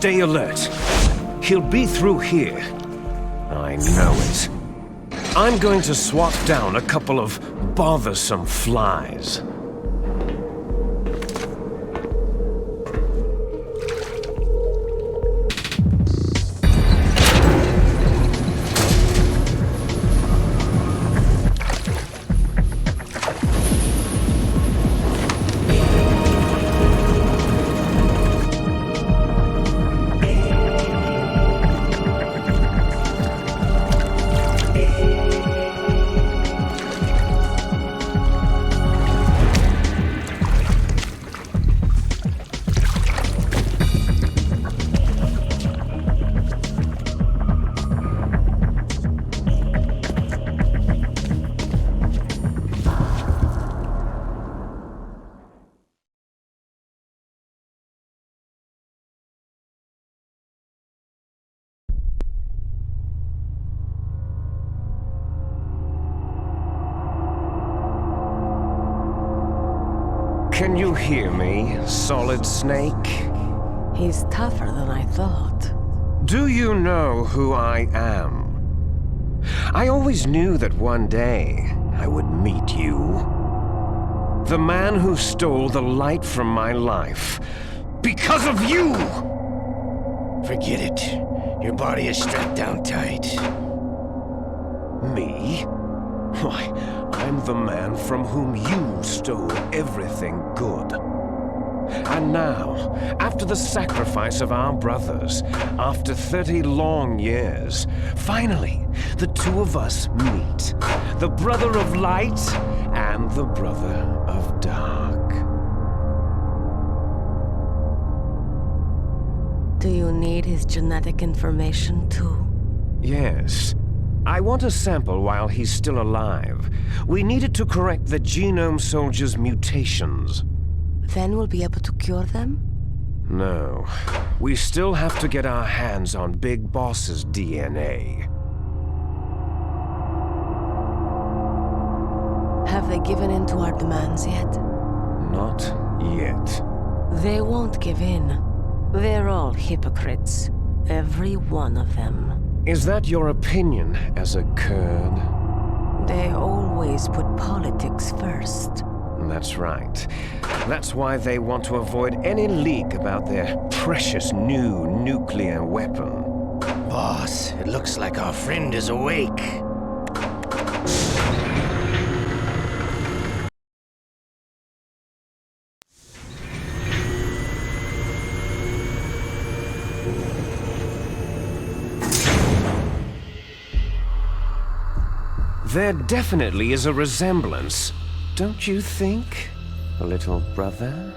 Stay alert. He'll be through here. I know it. I'm going to swat down a couple of bothersome flies. Can you hear me, Solid Snake? He's tougher than I thought. Do you know who I am? I always knew that one day I would meet you. The man who stole the light from my life. Because of you! Forget it. Your body is strapped down tight. Me? Why, I'm the man from whom you stole everything good. And now, after the sacrifice of our brothers, after 30 long years, finally, the two of us meet. The brother of light and the brother of dark. Do you need his genetic information too? Yes. I want a sample while he's still alive. We need it to correct the Genome Soldier's mutations. Then we'll be able to cure them? No. We still have to get our hands on Big Boss's DNA. Have they given in to our demands yet? Not yet. They won't give in. They're all hypocrites. Every one of them. Is that your opinion as a Kurd? They always put politics first. That's right. That's why they want to avoid any leak about their precious new nuclear weapon. Boss, it looks like our friend is awake. There definitely is a resemblance, don't you think, little brother?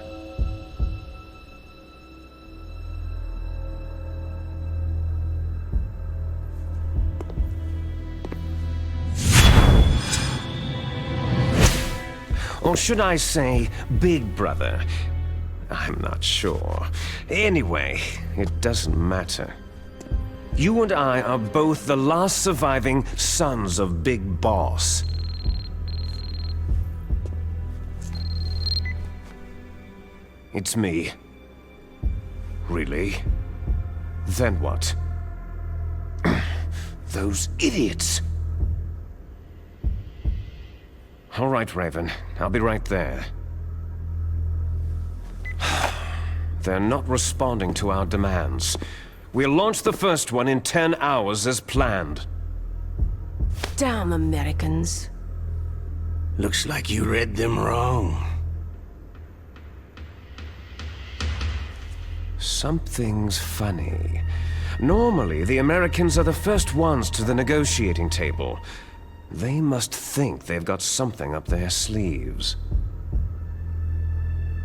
Or should I say, big brother? I'm not sure. Anyway, it doesn't matter. You and I are both the last surviving sons of Big Boss. It's me. Really? Then what? Those idiots! All right, Raven. I'll be right there. They're not responding to our demands. We'll launch the first one in 10 hours as planned. Damn Americans. Looks like you read them wrong. Something's funny. Normally, the Americans are the first ones to the negotiating table. They must think they've got something up their sleeves.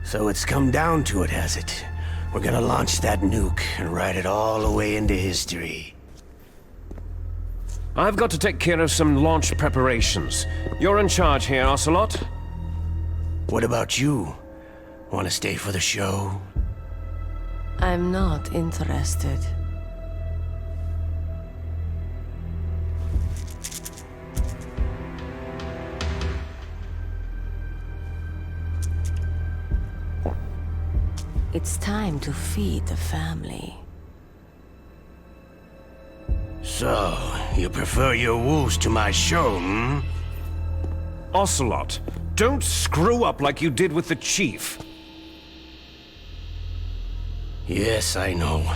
So it's come down to it, has it? We're gonna launch that nuke and ride it all the way into history. I've got to take care of some launch preparations. You're in charge here, Ocelot. What about you? Wanna stay for the show? I'm not interested. It's time to feed the family. So, you prefer your wolves to my show, hmm? Ocelot, don't screw up like you did with the chief. Yes, I know.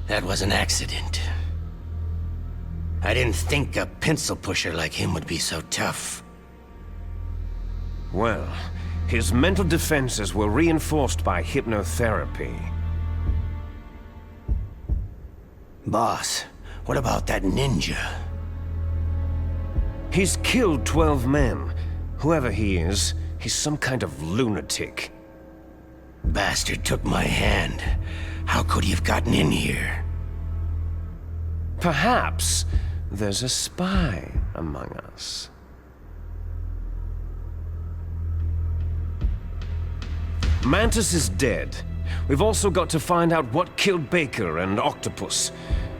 That was an accident. I didn't think a pencil pusher like him would be so tough. Well, his mental defenses were reinforced by hypnotherapy. Boss, what about that ninja? He's killed 12 men. Whoever he is, he's some kind of lunatic. Bastard took my hand. How could he have gotten in here? Perhaps there's a spy among us. Mantis is dead. We've also got to find out what killed Baker and Octopus.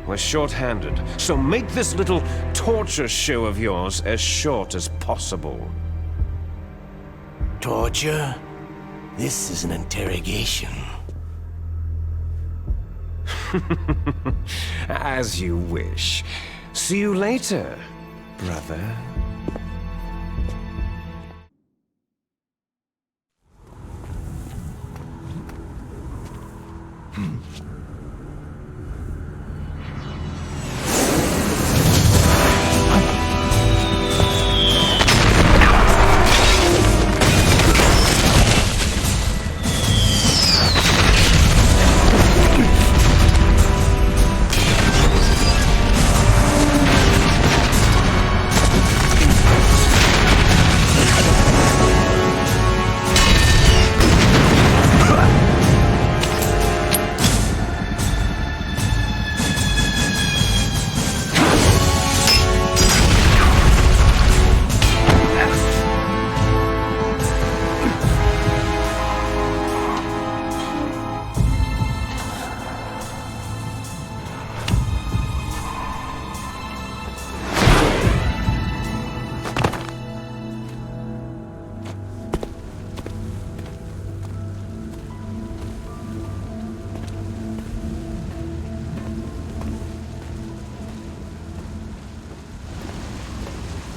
We're short-handed, so make this little torture show of yours as short as possible. Torture? This is an interrogation. As you wish. See you later, brother.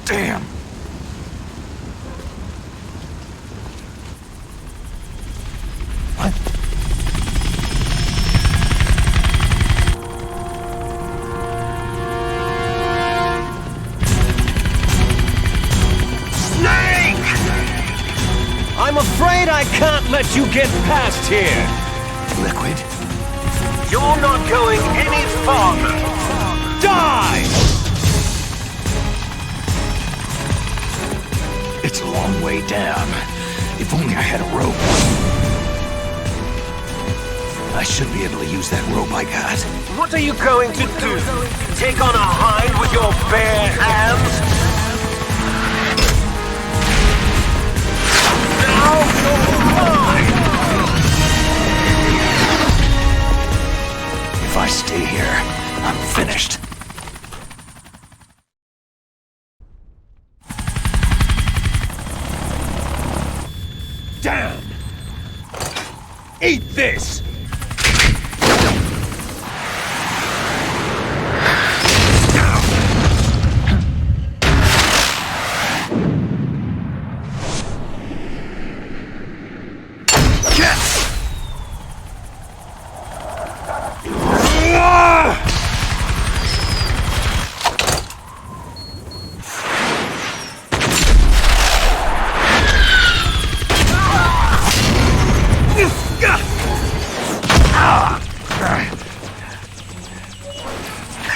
Damn! What? Snake! I'm afraid I can't let you get past here. Liquid? You're not going any farther. Die! It's a long way down. If only I had a rope. I should be able to use that rope I got. What are you going to do? Take on a hind with your bare hands? Now you're mine! If I stay here, I'm finished. Damn! Eat this!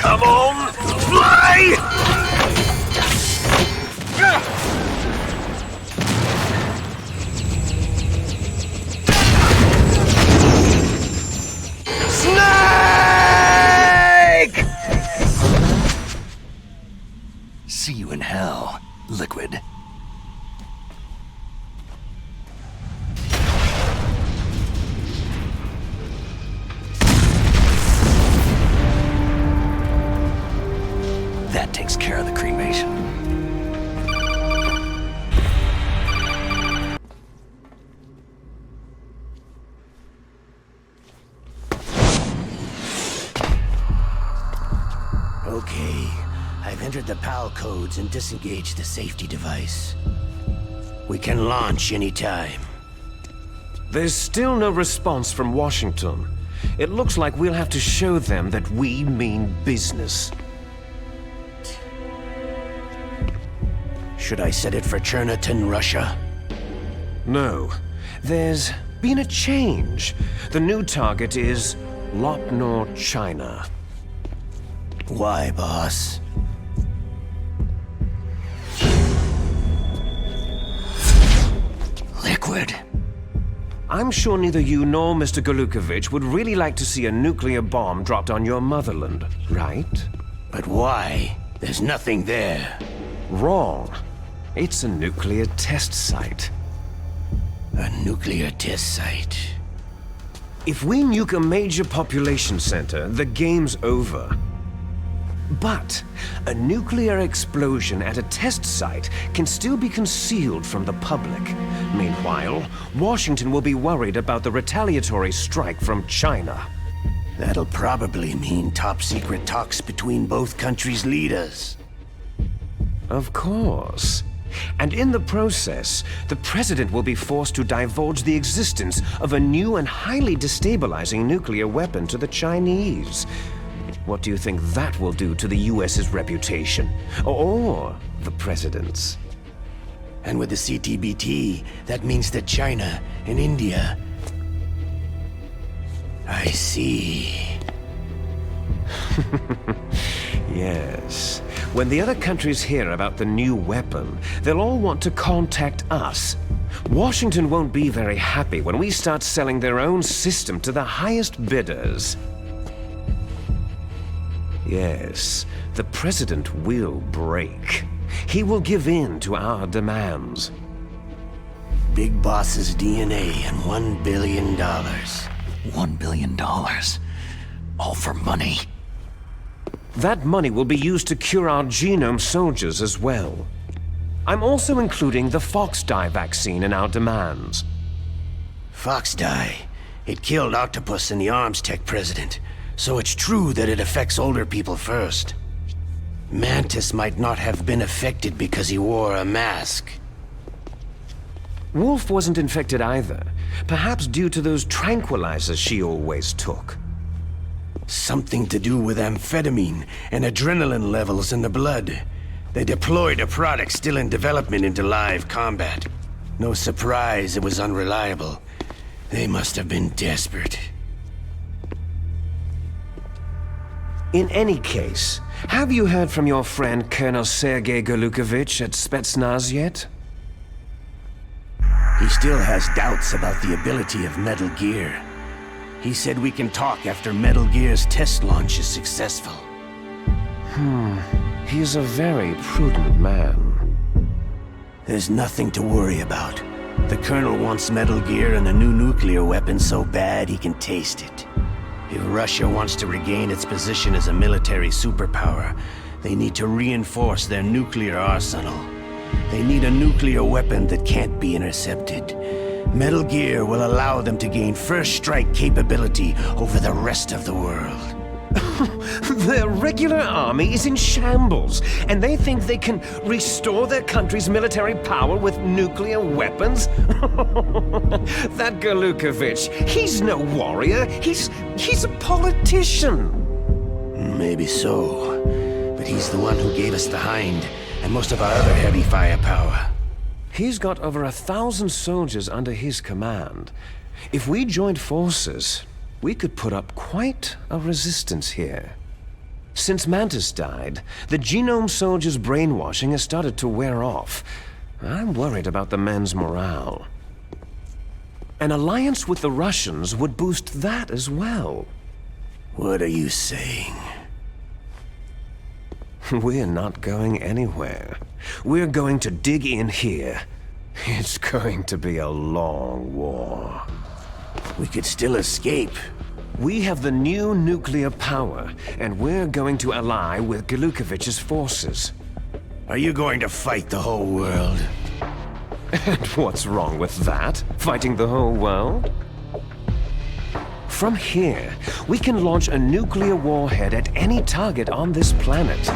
Come on, fly! Snake! See you in hell, Liquid. That takes Okay, I've entered the PAL codes and disengaged the safety device. We can launch anytime. There's still no response from Washington. It looks like we'll have to show them that we mean business. Should I set it for Cherniton, Russia? No. There's been a change. The new target is Lopnor, China. Why, boss? Liquid. I'm sure neither you nor Mr. Galukovich would really like to see a nuclear bomb dropped on your motherland, right? But why? There's nothing there. Wrong. It's a nuclear test site. A nuclear test site. If we nuke a major population center, the game's over. But a nuclear explosion at a test site can still be concealed from the public. Meanwhile, Washington will be worried about the retaliatory strike from China. That'll probably mean top-secret talks between both countries' leaders. Of course. And in the process, the President will be forced to divulge the existence of a new and highly destabilizing nuclear weapon to the Chinese. What do you think that will do to the US's reputation? Or the President's? And with the CTBT, that means that China and India... I see. Yes. When the other countries hear about the new weapon, they'll all want to contact us. Washington won't be very happy when we start selling their own system to the highest bidders. Yes, the President will break. He will give in to our demands. Big Boss's DNA and $1 billion. $1 billion. All for money. That money will be used to cure our genome soldiers as well. I'm also including the Fox-Die vaccine in our demands. Fox-Die? It killed Octopus and the Arms Tech president, so it's true that it affects older people first. Mantis might not have been affected because he wore a mask. Wolf wasn't infected either, perhaps due to those tranquilizers she always took. Something to do with amphetamine and adrenaline levels in the blood. They deployed a product still in development into live combat. No surprise it was unreliable. They must have been desperate. In any case, have you heard from your friend Colonel Sergei Galukovich at Spetsnaz yet? He still has doubts about the ability of Metal Gear. He said we can talk after Metal Gear's test launch is successful. He's a very prudent man. There's nothing to worry about. The Colonel wants Metal Gear and a new nuclear weapon so bad he can taste it. If Russia wants to regain its position as a military superpower, they need to reinforce their nuclear arsenal. They need a nuclear weapon that can't be intercepted. Metal Gear will allow them to gain first strike capability over the rest of the world. Their regular army is in shambles, and they think they can restore their country's military power with nuclear weapons? That Galukovich, he's no warrior, he's a politician. Maybe so, but he's the one who gave us the Hind and most of our other heavy firepower. He's got over 1,000 soldiers under his command. If we joined forces, we could put up quite a resistance here. Since Mantis died, the genome soldiers' brainwashing has started to wear off. I'm worried about the men's morale. An alliance with the Russians would boost that as well. What are you saying? We're not going anywhere. We're going to dig in here. It's going to be a long war. We could still escape. We have the new nuclear power, and we're going to ally with Galukovich's forces. Are you going to fight the whole world? And what's wrong with that? Fighting the whole world? From here, we can launch a nuclear warhead at any target on this planet.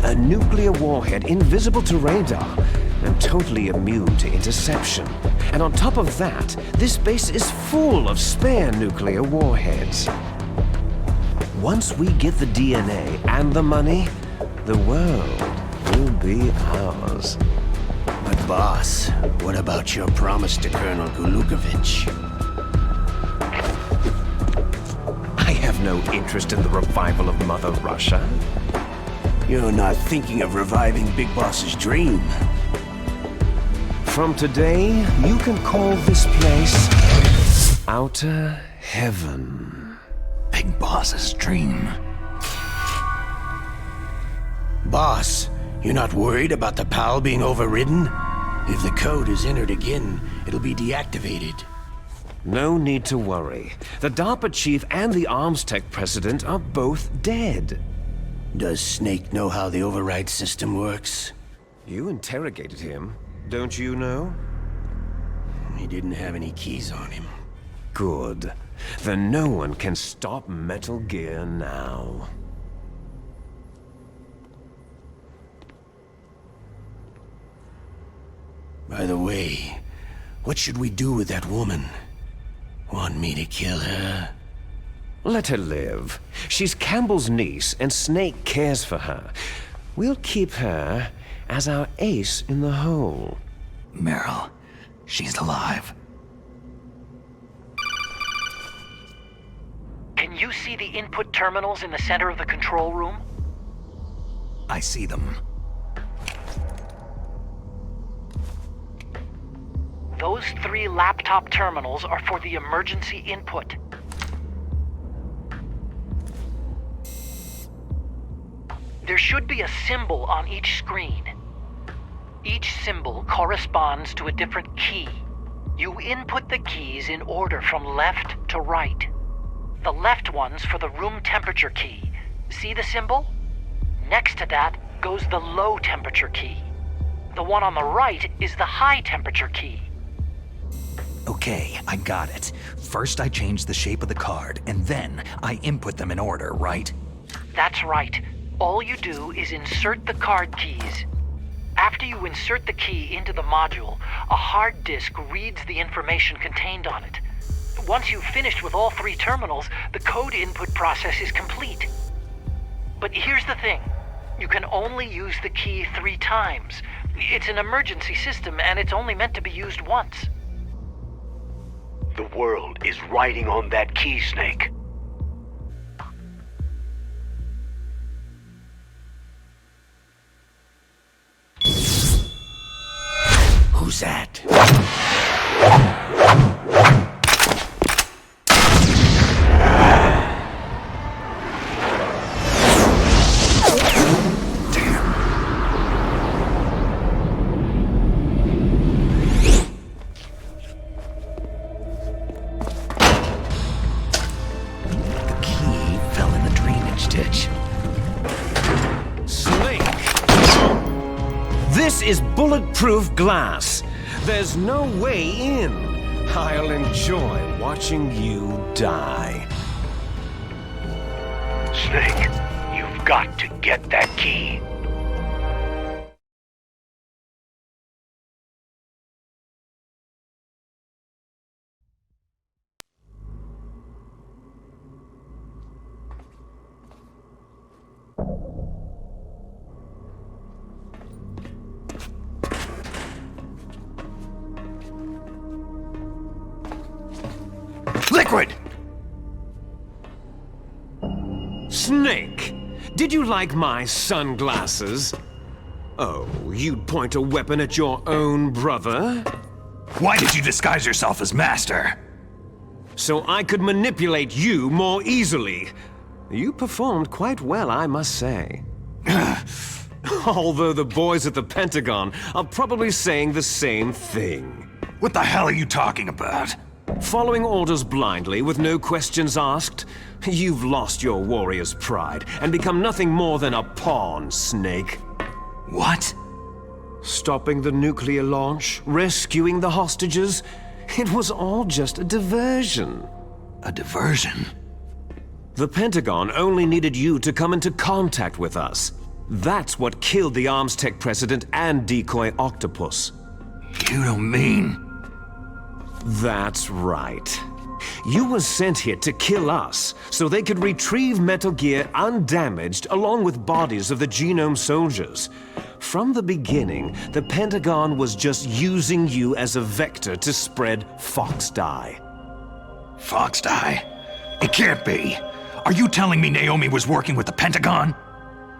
A nuclear warhead invisible to radar and totally immune to interception. And on top of that, this base is full of spare nuclear warheads. Once we get the DNA and the money, the world will be ours. But boss, what about your promise to Colonel Gulukovich? I have no interest in the revival of Mother Russia. You're not thinking of reviving Big Boss's dream. From today, you can call this place Outer Heaven. Big Boss's dream. Boss, you're not worried about the PAL being overridden? If the code is entered again, it'll be deactivated. No need to worry. The DARPA chief and the arms tech president are both dead. Does Snake know how the override system works? You interrogated him, don't you know? He didn't have any keys on him. Good. Then no one can stop Metal Gear now. By the way, what should we do with that woman? Want me to kill her? Let her live. She's Campbell's niece, and Snake cares for her. We'll keep her as our ace in the hole. Meryl, she's alive. Can you see the input terminals in the center of the control room? I see them. Those 3 laptop terminals are for the emergency input. There should be a symbol on each screen. Each symbol corresponds to a different key. You input the keys in order from left to right. The left one's for the room temperature key. See the symbol? Next to that goes the low temperature key. The one on the right is the high temperature key. Okay, I got it. First I change the shape of the card, and then I input them in order, right? That's right. All you do is insert the card keys. After you insert the key into the module, a hard disk reads the information contained on it. Once you've finished with all 3 terminals, the code input process is complete. But here's the thing. You can only use the key 3 times. It's an emergency system, and it's only meant to be used once. The world is riding on that key, Snake. Who's that? This is bulletproof glass. There's no way in. I'll enjoy watching you die. Snake, you've got to get that key. Liquid! Snake, did you like my sunglasses? Oh, you'd point a weapon at your own brother? Why did you disguise yourself as Master? So I could manipulate you more easily. You performed quite well, I must say. Although the boys at the Pentagon are probably saying the same thing. What the hell are you talking about? Following orders blindly with no questions asked, you've lost your warrior's pride and become nothing more than a pawn, Snake. What? Stopping the nuclear launch, rescuing the hostages, it was all just a diversion. A diversion? The Pentagon only needed you to come into contact with us. That's what killed the Arms Tech president and decoy Octopus. You don't mean... That's right. You were sent here to kill us, so they could retrieve Metal Gear undamaged along with bodies of the Genome soldiers. From the beginning, the Pentagon was just using you as a vector to spread Fox Dye. Fox Dye? It can't be! Are you telling me Naomi was working with the Pentagon?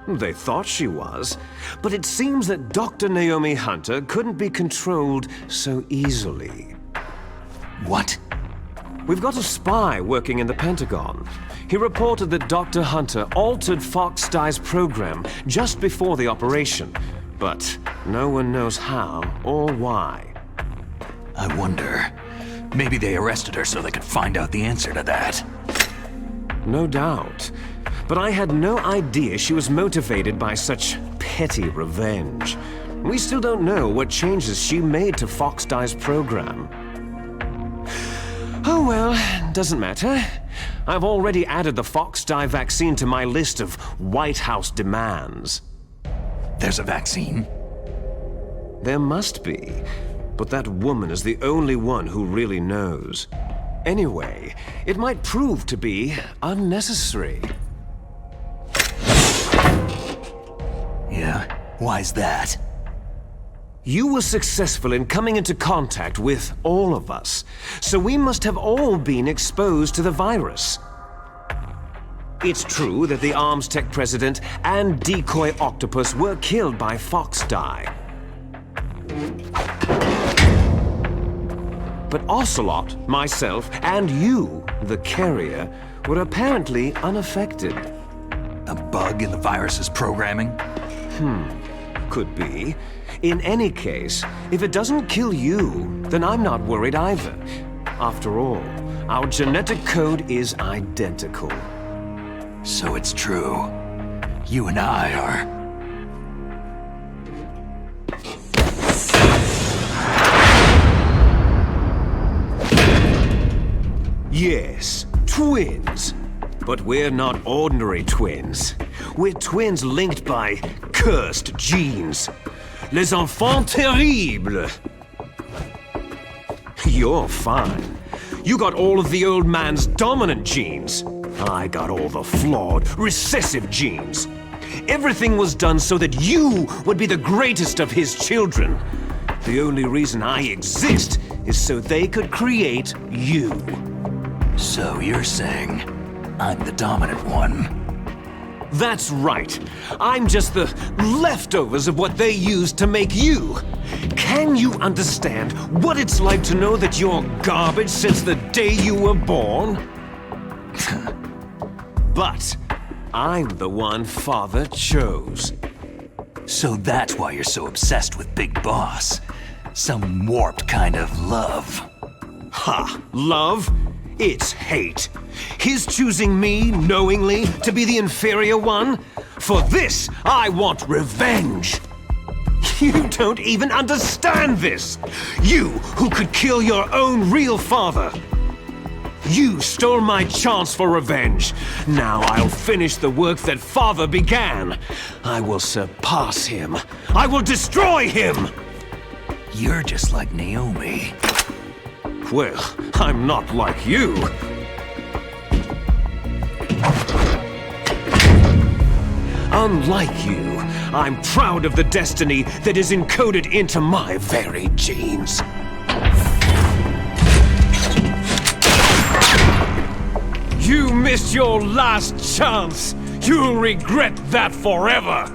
They thought she was, but it seems that Dr. Naomi Hunter couldn't be controlled so easily. What? We've got a spy working in the Pentagon. He reported that Dr. Hunter altered Fox Dye's program just before the operation, but no one knows how or why. I wonder. Maybe they arrested her so they could find out the answer to that. No doubt. But I had no idea she was motivated by such petty revenge. We still don't know what changes she made to Fox Dye's program. Oh well, doesn't matter. I've already added the Fox Dye vaccine to my list of White House demands. There's a vaccine? There must be, but that woman is the only one who really knows. Anyway, it might prove to be unnecessary. Yeah? Why's that? You were successful in coming into contact with all of us, so we must have all been exposed to the virus. It's true that the Arms Tech president and decoy Octopus were killed by Fox Dye. But Ocelot, myself, and you, the carrier, were apparently unaffected. A bug in the virus's programming? Could be. In any case, if it doesn't kill you, then I'm not worried either. After all, our genetic code is identical. So it's true. You and I are... Yes, twins. But we're not ordinary twins. We're twins linked by cursed genes. Les enfants terribles. You're fine. You got all of the old man's dominant genes. I got all the flawed, recessive genes. Everything was done so that you would be the greatest of his children. The only reason I exist is so they could create you. So you're saying I'm the dominant one? That's right. I'm just the leftovers of what they used to make you. Can you understand what it's like to know that you're garbage since the day you were born? But I'm the one Father chose. So that's why you're so obsessed with Big Boss. Some warped kind of love. Ha! Love? It's hate. His choosing me, knowingly, to be the inferior one? For this, I want revenge. You don't even understand this. You, who could kill your own real father. You stole my chance for revenge. Now I'll finish the work that Father began. I will surpass him. I will destroy him. You're just like Naomi. Well, I'm not like you. Unlike you, I'm proud of the destiny that is encoded into my very genes. You missed your last chance. You'll regret that forever.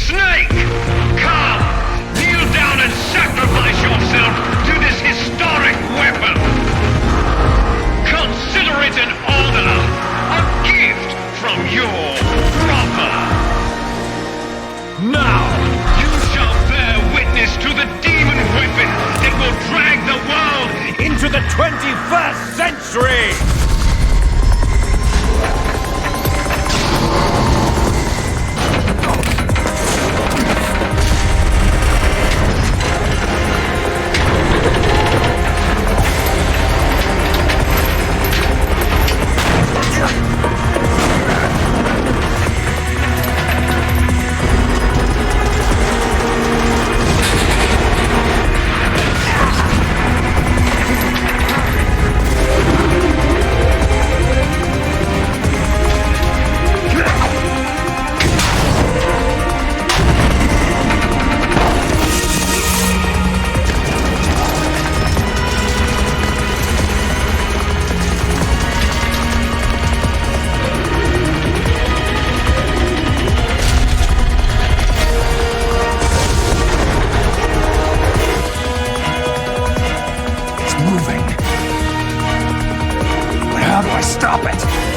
Snake! Come! Kneel down and sacrifice yourself to this historic weapon! Consider it an honor, a gift from your brother! Now! You shall bear witness to the demon weapon that will drag the world Into the 21st century! Stop it!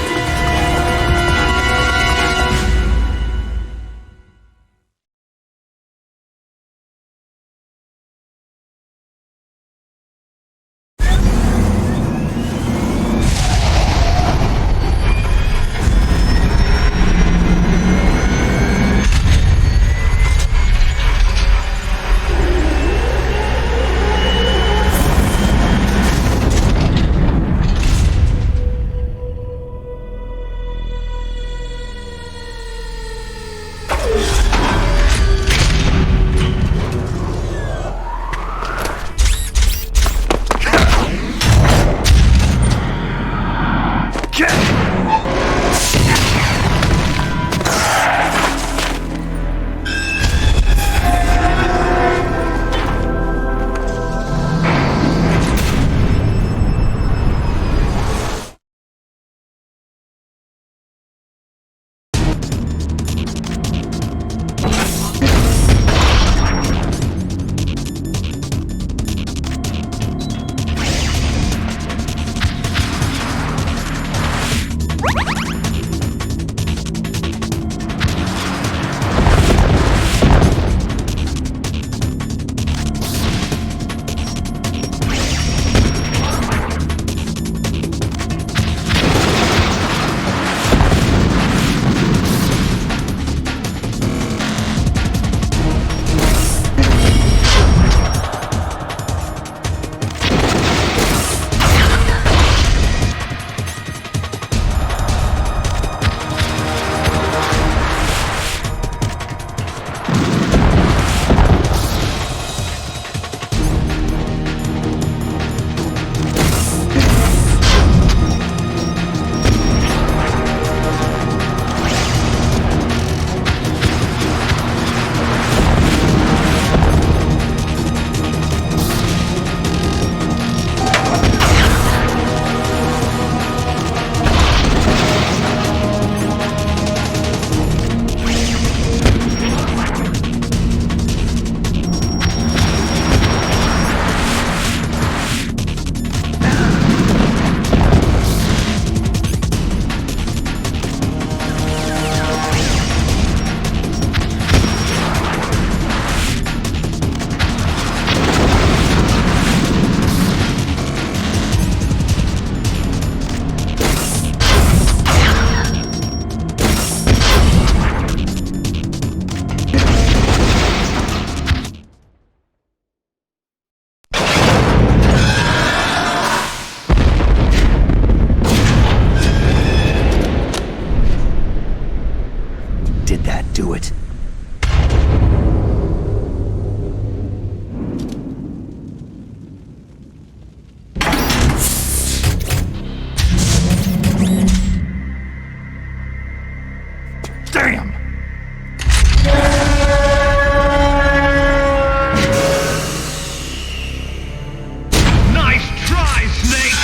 do it. Damn! Nice try, Snake!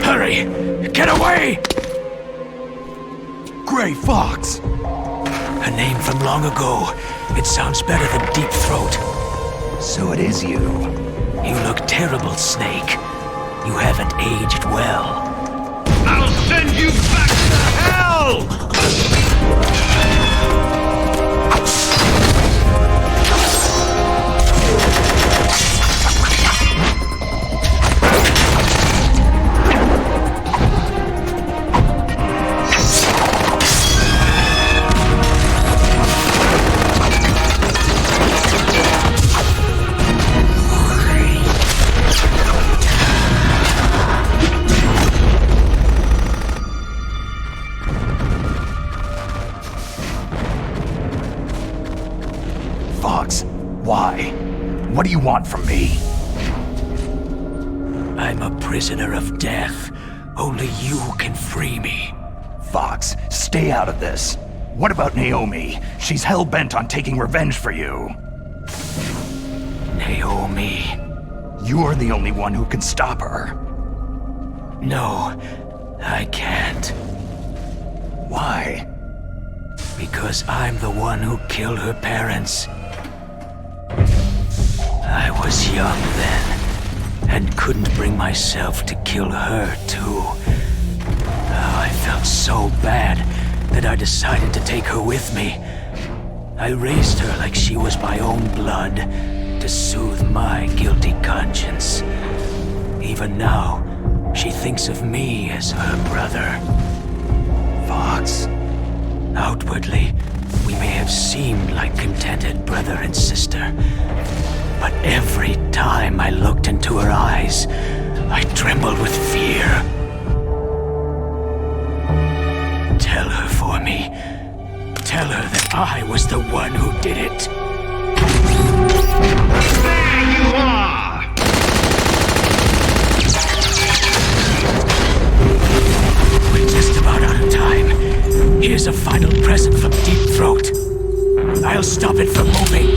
Hurry! Get away! Gray Fox! A name from long ago. It sounds better than Deep Throat. So it is you. You look terrible, Snake. You haven't aged well. I'll send you back to hell! Fox, why? What do you want from me? I'm a prisoner of death. Only you can free me. Fox, stay out of this. What about Naomi? She's hell-bent on taking revenge for you. Naomi. You're the only one who can stop her. No, I can't. Why? Because I'm the one who killed her parents. I was young then, and couldn't bring myself to kill her too. Oh, I felt so bad that I decided to take her with me. I raised her like she was my own blood, to soothe my guilty conscience. Even now, she thinks of me as her brother. Fox? Outwardly, we may have seemed like contented brother and sister, but every time I looked into her eyes, I trembled with fear. Tell her for me. Tell her that I was the one who did it. There you are! We're just about out of time. Here's a final present from Deep Throat. I'll stop it from moving.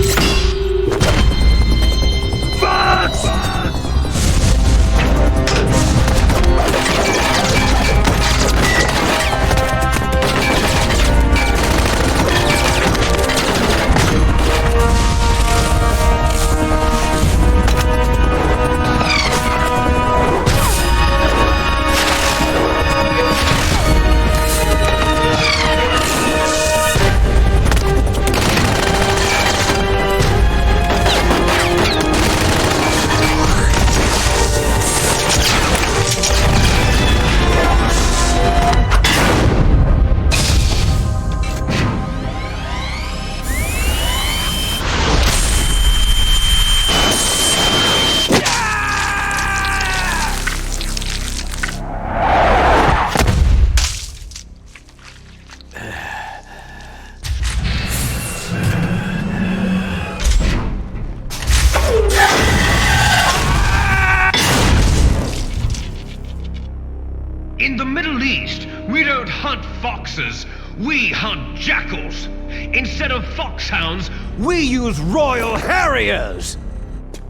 In the Middle East, we don't hunt foxes, we hunt jackals. Instead of foxhounds, We use Royal Harriers!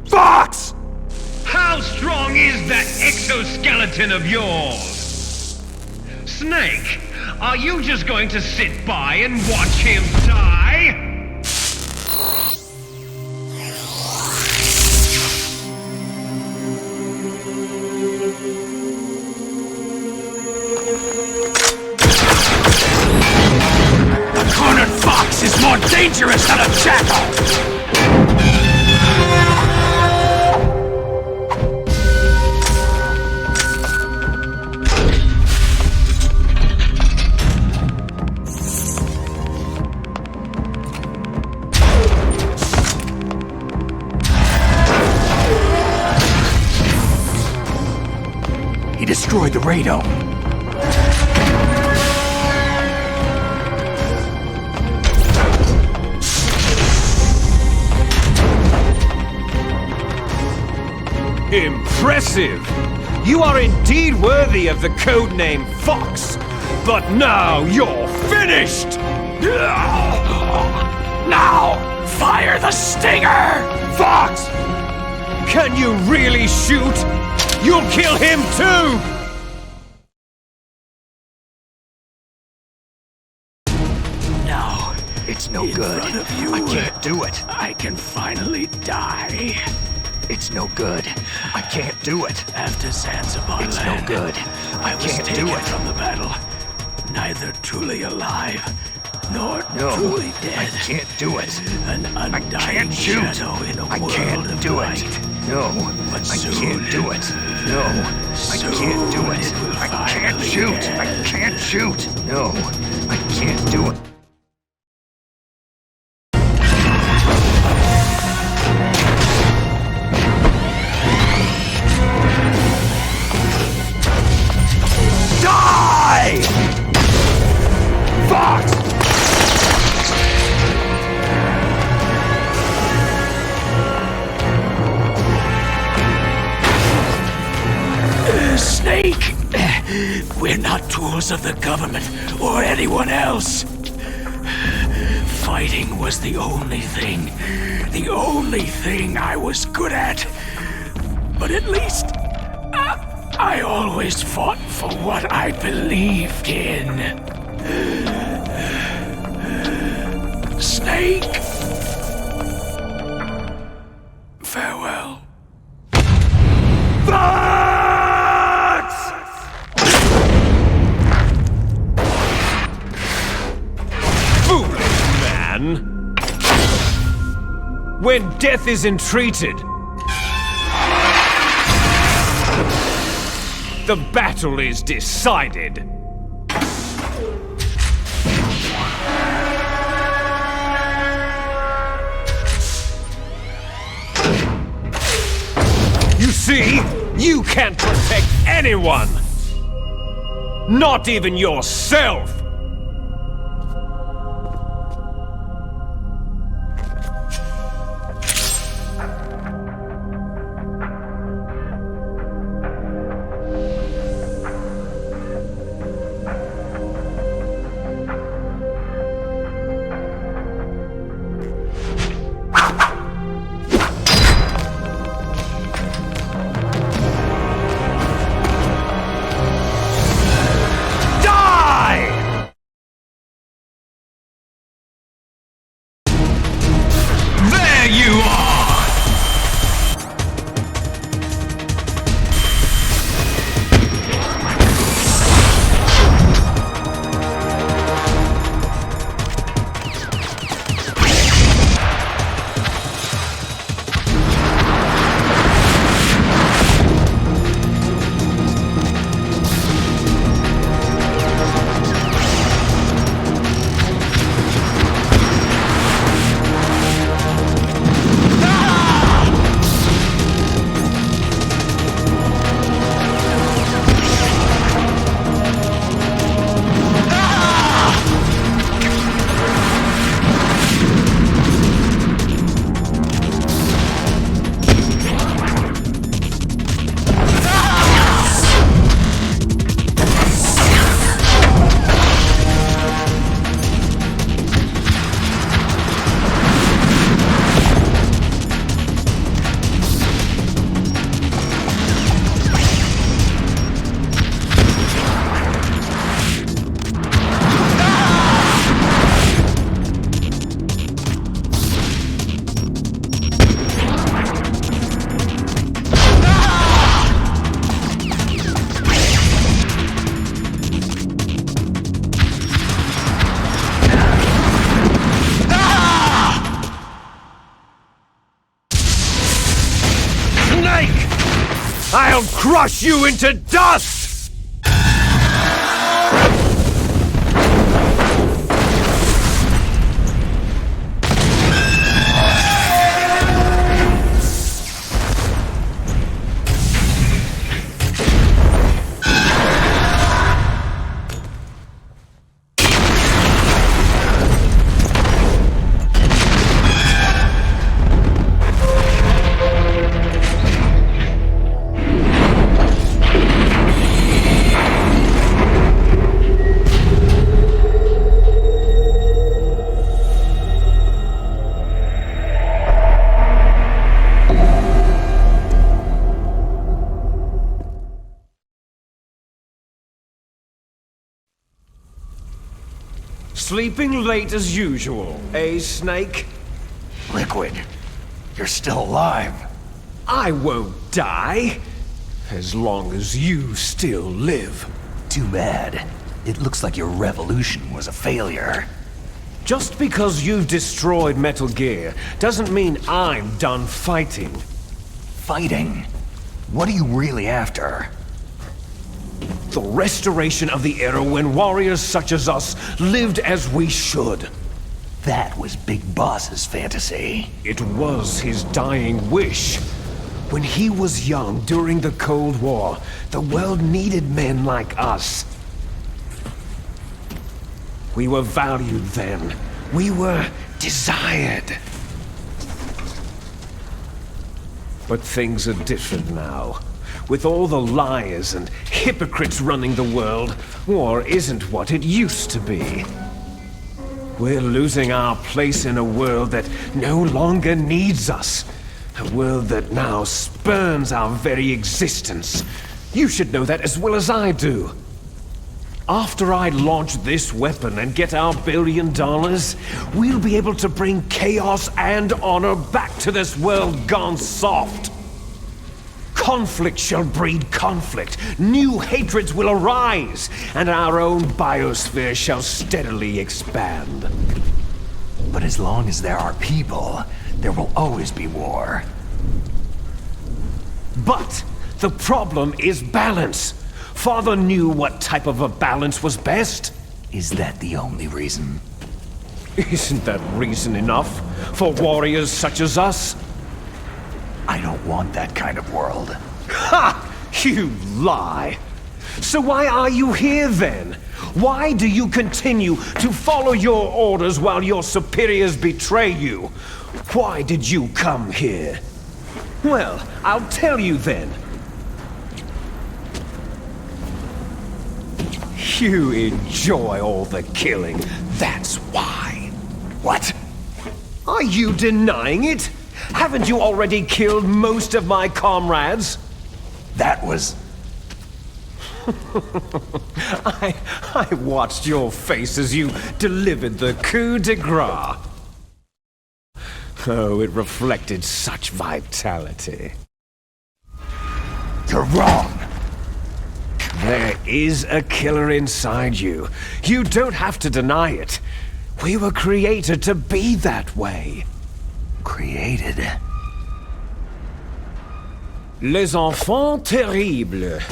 Fox! how strong is that exoskeleton of yours? Snake, are you just going to sit by and watch him die? A cornered fox is more dangerous than a jackal! He destroyed the radome. Impressive! You are indeed worthy of the codename Fox, but now you're finished! Now, fire the stinger! Fox! Can you really shoot? You'll kill him too! Now, It's no in good. front of you, I can't do it. I can finally die. It's no good. I can't do it. After Zanzibar It's no land, good. I was can't taken do it. from the battle, neither truly alive nor No, truly dead. I can't do it. An I undying can't shoot. shadow in a I world can't of do light. it. No, But I soon, can't do it. No, I can't do it. it will I can't finally shoot. I end. can't shoot. No, I can't do it. Die! Fox! Snake! We're not tools of the government or anyone else. Fighting was the only thing I was good at. But at least I I always fought for what I believed in. Snake. Farewell. Foolish man! When death is entreated, the battle is decided. You see, you can't protect anyone! Not even yourself! I'll crush you into dust! Sleeping late as usual, eh, Snake? Liquid, you're still alive. I won't die, as long as you still live. Too bad. It looks like your revolution was a failure. Just because you've destroyed Metal Gear doesn't mean I'm done fighting. Fighting? What are you really after? The restoration of the era when warriors such as us lived as we should. That was Big Boss's fantasy. It was his dying wish. When he was young during the Cold War, the world needed men like us. We were valued then. We were desired. But things are different now. With all the liars and hypocrites running the world, war isn't what it used to be. We're losing our place in a world that no longer needs us. A world that now spurns our very existence. You should know that as well as I do. After I launch this weapon and get our $1 billion, we'll be able to bring chaos and honor back to this world gone soft. Conflict shall breed conflict, new hatreds will arise, and our own biosphere shall steadily expand. But as long as there are people, there will always be war. But the problem is balance. Father knew what type of a balance was best. Is that the only reason? Isn't that reason enough for warriors such as us? I don't want that kind of world. Ha! You lie! So why are you here then? Why do you continue to follow your orders while your superiors betray you? Why did you come here? Well, I'll tell you then. You enjoy all the killing, that's why. What? Are you denying it? Haven't you already killed most of my comrades? That was... I watched your face as you delivered the coup de grace. Oh, it reflected such vitality. You're wrong! There is a killer inside you. You don't have to deny it. We were created to be that way. Created? Les enfants terribles.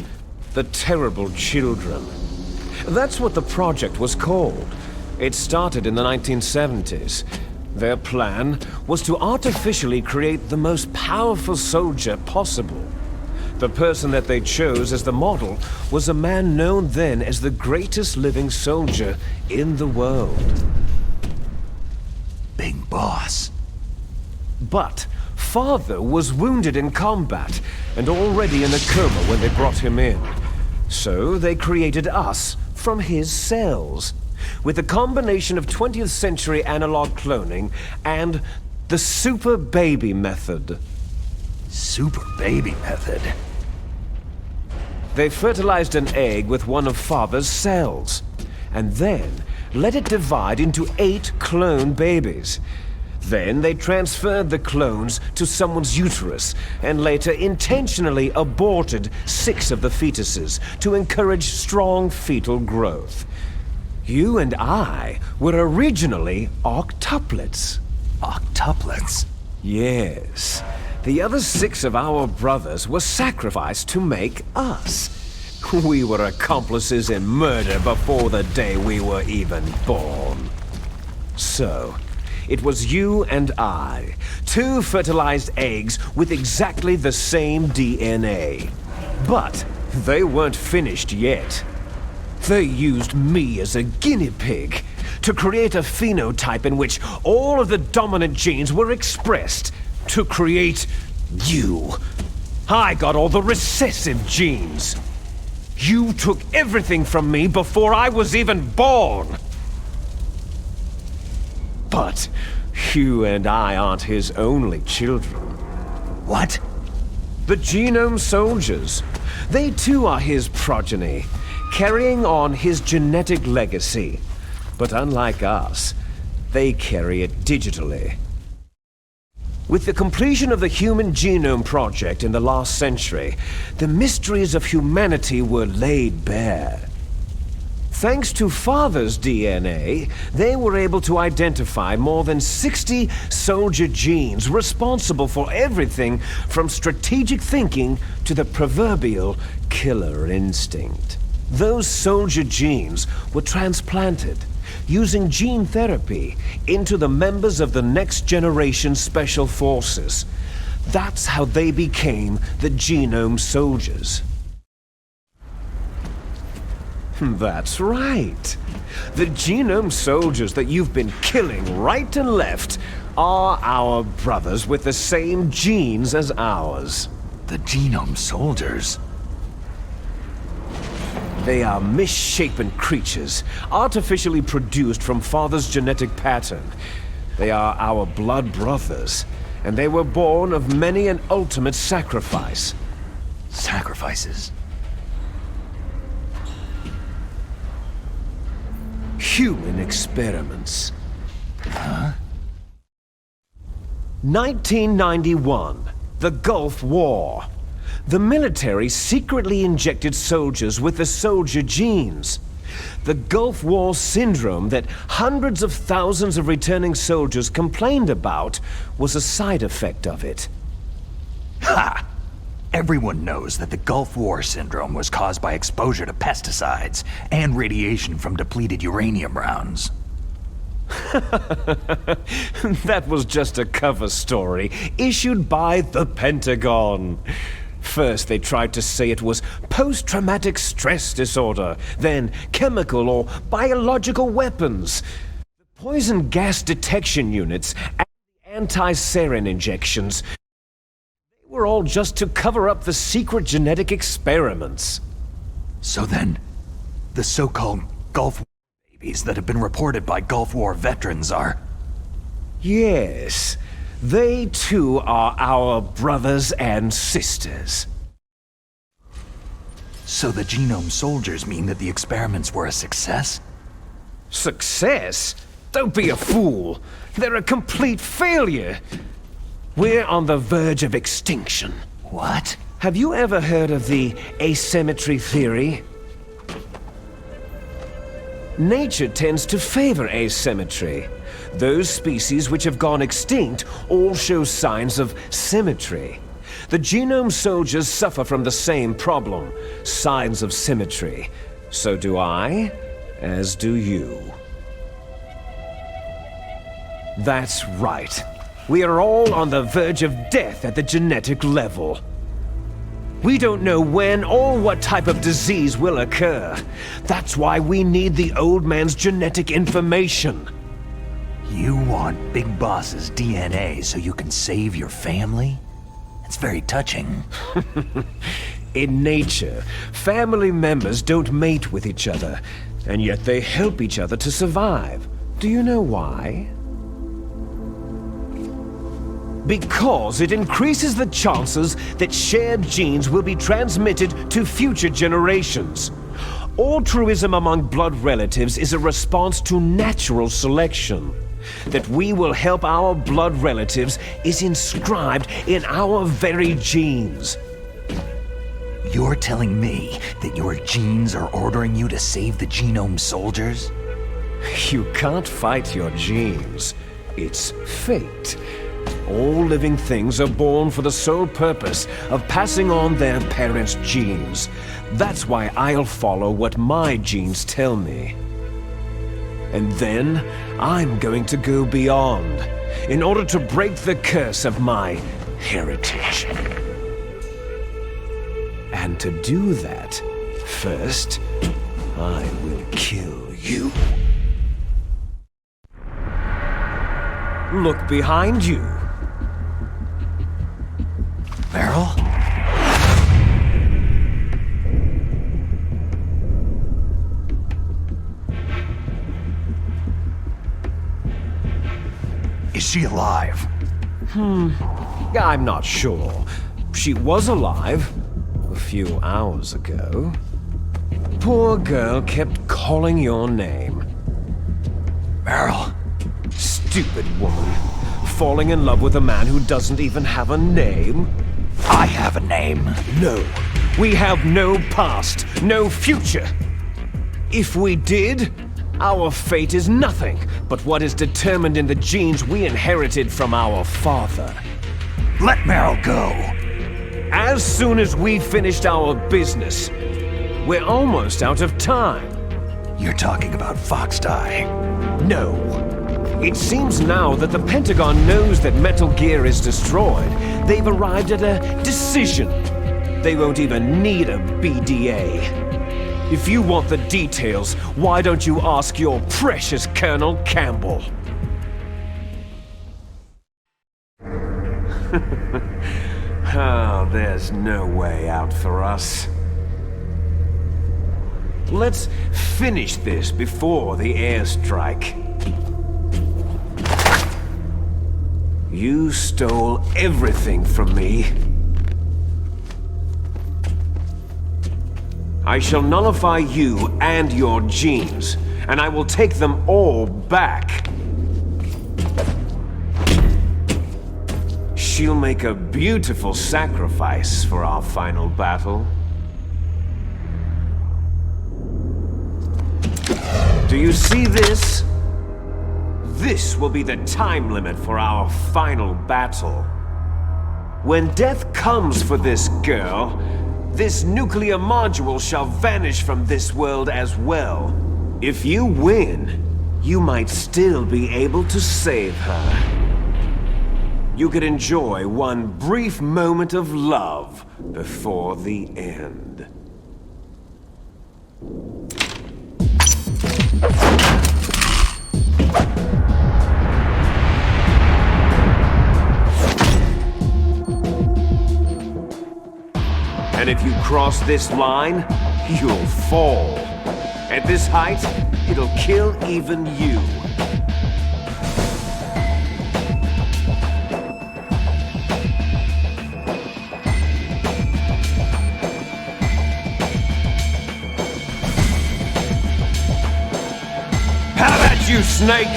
The terrible children. That's what the project was called. It started in the 1970s. Their plan was to artificially create the most powerful soldier possible. The person that they chose as the model was a man known then as the greatest living soldier in the world. Big Boss. But Father was wounded in combat and already in a coma when they brought him in. So they created us from his cells, with a combination of 20th century analog cloning and the super baby method. Super baby method? They fertilized an egg with one of Father's cells, and then let it divide into 8 clone babies. Then they transferred the clones to someone's uterus, and later intentionally aborted 6 of the fetuses to encourage strong fetal growth. You and I were originally octuplets. Octuplets? Yes. The other 6 of our brothers were sacrificed to make us. We were accomplices in murder before the day we were even born. So, it was you and I, 2 fertilized eggs with exactly the same DNA. But they weren't finished yet. They used me as a guinea pig to create a phenotype in which all of the dominant genes were expressed to create you. I got all the recessive genes. You took everything from me before I was even born. But you and I aren't his only children. What? The Genome Soldiers. They too are his progeny, carrying on his genetic legacy. But unlike us, they carry it digitally. With the completion of the Human Genome Project in the last century, the mysteries of humanity were laid bare. Thanks to Father's DNA, they were able to identify more than 60 soldier genes responsible for everything from strategic thinking to the proverbial killer instinct. Those soldier genes were transplanted, using gene therapy, into the members of the next generation special forces. That's how they became the Genome Soldiers. That's right. The Genome Soldiers that you've been killing right and left are our brothers with the same genes as ours. The Genome Soldiers? They are misshapen creatures, artificially produced from Father's genetic pattern. They are our blood brothers, and they were born of many an ultimate sacrifice. Sacrifices? human experiments. 1991, the Gulf War. The military secretly injected soldiers with the soldier genes. The Gulf War syndrome that hundreds of thousands of returning soldiers complained about was a side effect of it. Ha! Everyone knows that the Gulf War syndrome was caused by exposure to pesticides and radiation from depleted uranium rounds. That was just a cover story issued by the Pentagon. First, they tried to say it was post-traumatic stress disorder, then chemical or biological weapons. The poison gas detection units and the anti-sarin injections, they were all just to cover up the secret genetic experiments. So then, the so-called Gulf War babies that have been reported by Gulf War veterans are... Yes. They too are our brothers and sisters. So the genome soldiers mean that the experiments were a success? Success? Don't be a fool. They're a complete failure. We're on the verge of extinction. What? Have you ever heard of the asymmetry theory? Nature tends to favor asymmetry. Those species which have gone extinct all show signs of symmetry. The genome soldiers suffer from the same problem, signs of symmetry. So do I, as do you. That's right. We are all on the verge of death at the genetic level. We don't know when or what type of disease will occur. That's why we need the old man's genetic information. You want Big Boss's DNA so you can save your family? It's very touching. In nature, family members don't mate with each other, and yet they help each other to survive. Do you know why? Because it increases the chances that shared genes will be transmitted to future generations. Altruism among blood relatives is a response to natural selection. That we will help our blood relatives is inscribed in our very genes. You're telling me that your genes are ordering you to save the genome soldiers? You can't fight your genes. It's fate. All living things are born for the sole purpose of passing on their parents' genes. That's why I'll follow what my genes tell me. And then, I'm going to go beyond, in order to break the curse of my heritage. And to do that, first, I will kill you. Look behind you. Meryl? Is she alive? I'm not sure. She was alive a few hours ago. Poor girl kept calling your name. Meryl? Stupid woman. Falling in love with a man who doesn't even have a name? I have a name. No. We have no past, no future. If we did, our fate is nothing but what is determined in the genes we inherited from our father. Let Meryl go. As soon as we finished our business, we're almost out of time. You're talking about Foxdie. No. It seems now that the Pentagon knows that Metal Gear is destroyed. They've arrived at a decision. They won't even need a BDA. If you want the details, why don't you ask your precious Colonel Campbell? Oh, there's no way out for us. Let's finish this before the airstrike. You stole everything from me. I shall nullify you and your genes, and I will take them all back. She'll make a beautiful sacrifice for our final battle. Do you see this? This will be the time limit for our final battle. When death comes for this girl, this nuclear module shall vanish from this world as well. If you win, you might still be able to save her. You could enjoy one brief moment of love before the end. And if you cross this line, you'll fall. At this height, it'll kill even you. How about you, Snake?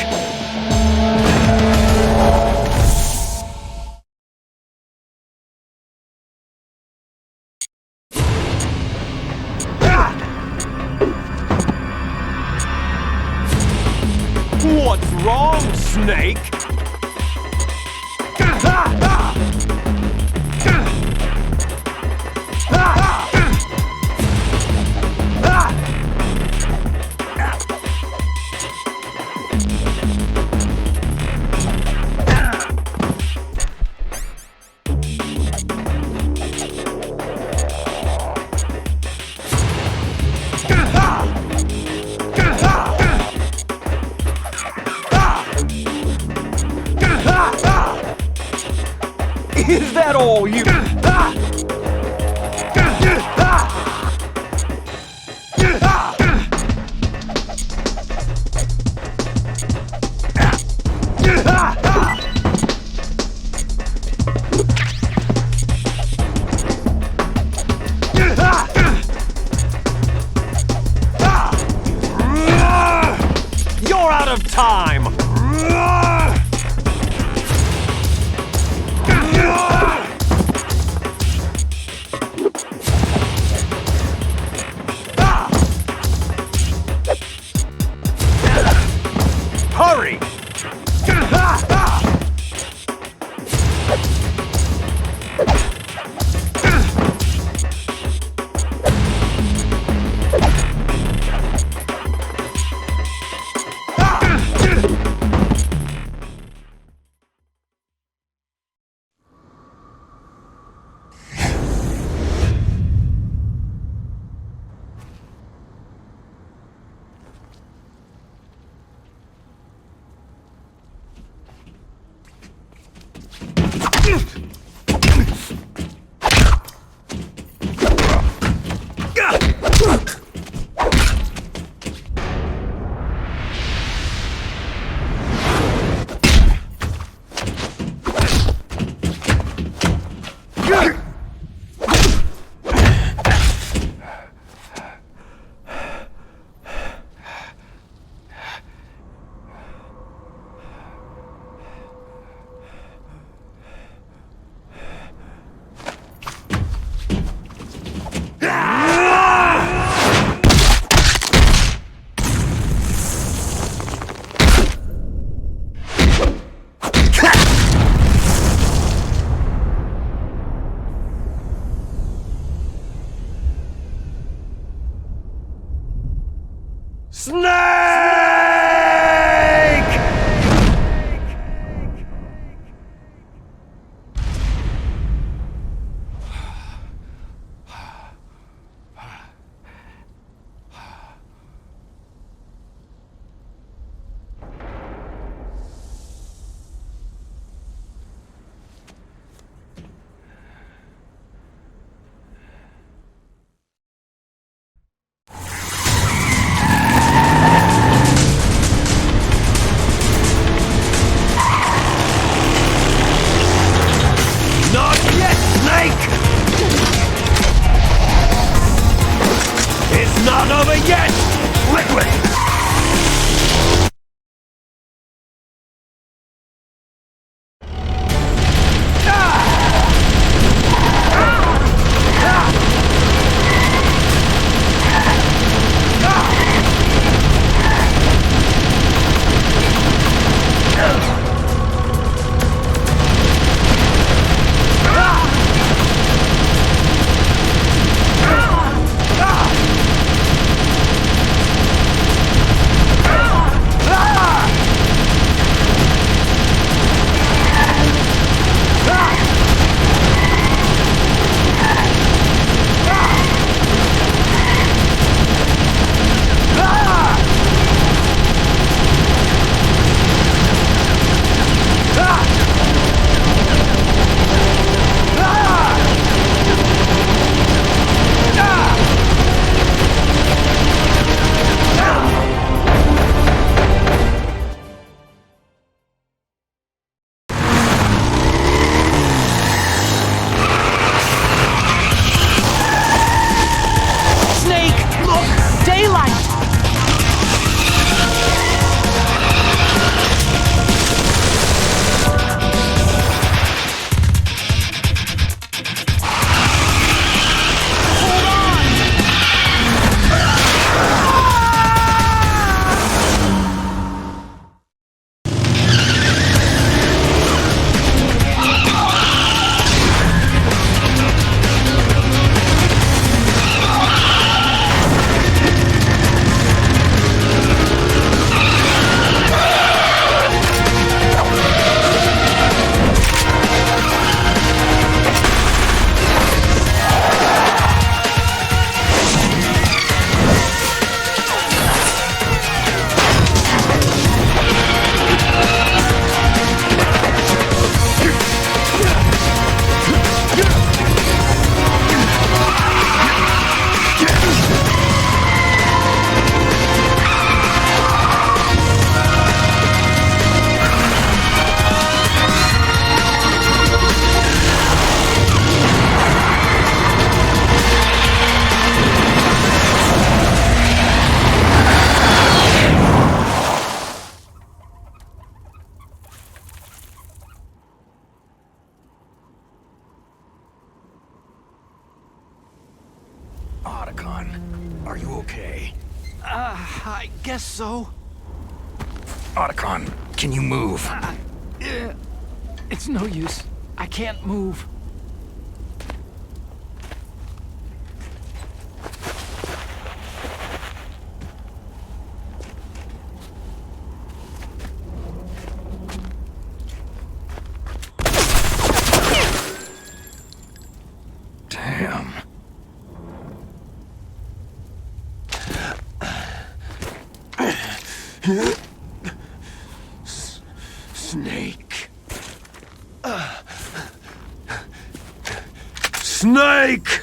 What's wrong, Snake? Is that all you... You're out of time! Hurry! Snake! not over yet! Liquid! Otacon, are you okay? I guess so. Otacon, can you move? It's no use. I can't move. Damn. Snake. Snake!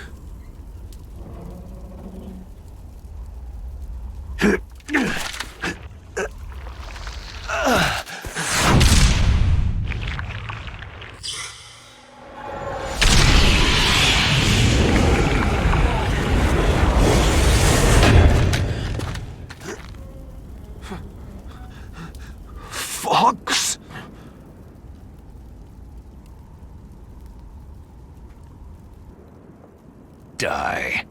Fox? Die.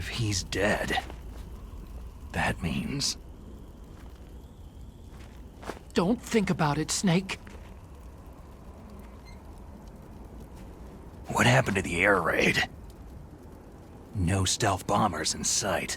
If he's dead, that means... Don't think about it, Snake. What happened to the air raid? No stealth bombers in sight.